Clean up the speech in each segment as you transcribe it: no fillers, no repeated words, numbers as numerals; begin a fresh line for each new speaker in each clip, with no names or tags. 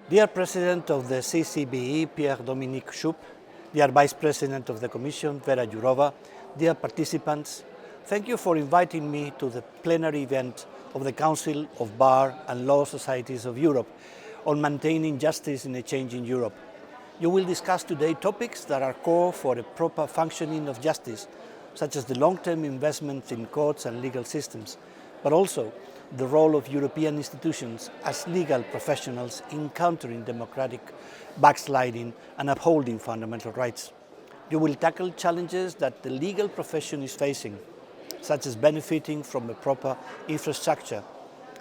Dear President of the CCBE, Pierre-Dominique Choup, dear Vice President of the Commission, Vera Jourova, dear participants, thank you for inviting me to the plenary event of the Council of Bar and Law Societies of Europe on maintaining justice in a changing Europe. You will discuss today topics that are core for a proper functioning of justice, such as the long-term investments in courts and legal systems, but also the role of European institutions as legal professionals in countering democratic backsliding and upholding fundamental rights. You will tackle challenges that the legal profession is facing, such as benefiting from a proper infrastructure,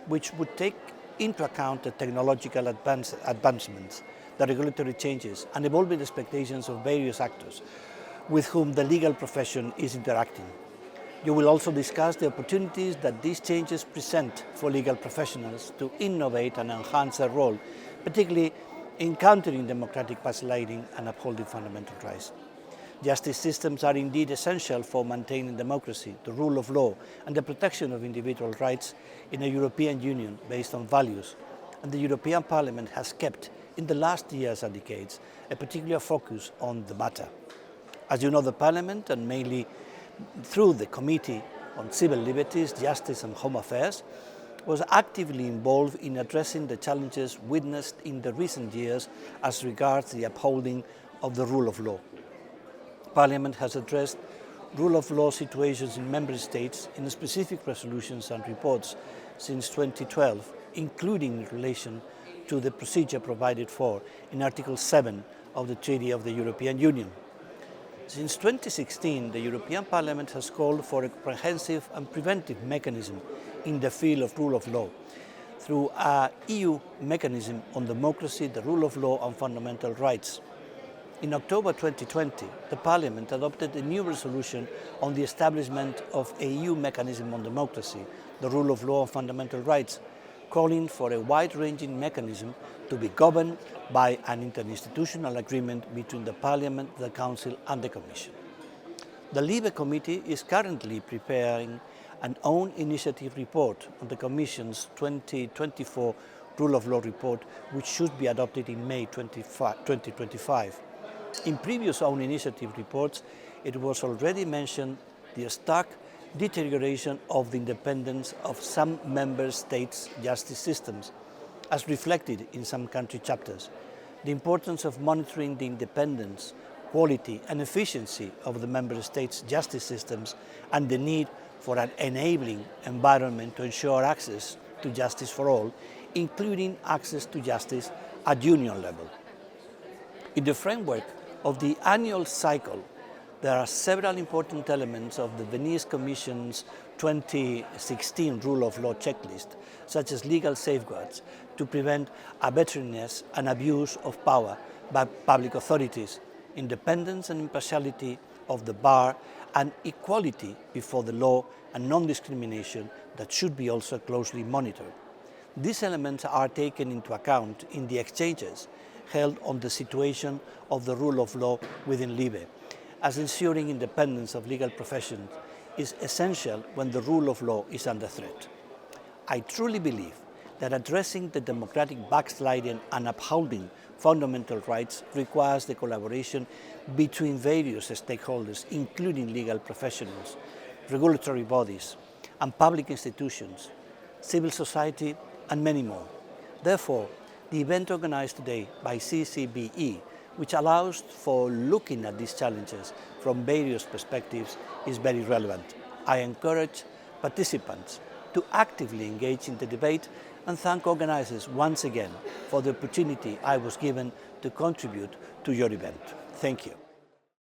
which would take into account the technological advancements, the regulatory changes, and evolving expectations of various actors with whom the legal profession is interacting. You will also discuss the opportunities that these changes present for legal professionals to innovate and enhance their role, particularly in countering democratic backsliding and upholding fundamental rights. Justice systems are indeed essential for maintaining democracy, the rule of law, and the protection of individual rights in a European Union based on values. And the European Parliament has kept, in the last years and decades, a particular focus on the matter. As you know, the Parliament, and mainly through the Committee on Civil Liberties, Justice and Home Affairs, was actively involved in addressing the challenges witnessed in the recent years as regards the upholding of the rule of law. Parliament has addressed rule of law situations in Member States in specific resolutions and reports since 2012, including in relation to the procedure provided for in Article 7 of the Treaty of the European Union. Since 2016, the European Parliament has called for a comprehensive and preventive mechanism in the field of rule of law through an EU mechanism on democracy, the rule of law and fundamental rights. In October 2020, the Parliament adopted a new resolution on the establishment of an EU mechanism on democracy, the rule of law and fundamental rights, calling for a wide-ranging mechanism to be governed by an interinstitutional agreement between the Parliament, the Council and the Commission. The LIBE Committee is currently preparing an own initiative report on the Commission's 2024 Rule of Law report, which should be adopted in May 2025. In previous own initiative reports, it was already mentioned the stark deterioration of the independence of some member states' justice systems, as reflected in some country chapters, the importance of monitoring the independence, quality and efficiency of the member states' justice systems, and the need for an enabling environment to ensure access to justice for all, including access to justice at union level. In the framework of the annual cycle, there are several important elements of the Venice Commission's 2016 Rule of Law checklist, such as legal safeguards to prevent arbitrariness and abuse of power by public authorities, independence and impartiality of the bar, and equality before the law and non-discrimination that should be also closely monitored. These elements are taken into account in the exchanges held on the situation of the rule of law within LIBE, as ensuring independence of legal professions is essential when the rule of law is under threat. I truly believe that addressing the democratic backsliding and upholding fundamental rights requires the collaboration between various stakeholders, including legal professionals, regulatory bodies, and public institutions, civil society, and many more. Therefore, the event organized today by CCBE, which allows for looking at these challenges from various perspectives, is very relevant. I encourage participants to actively engage in the debate and thank organizers once again for the opportunity I was given to contribute to your event. Thank you.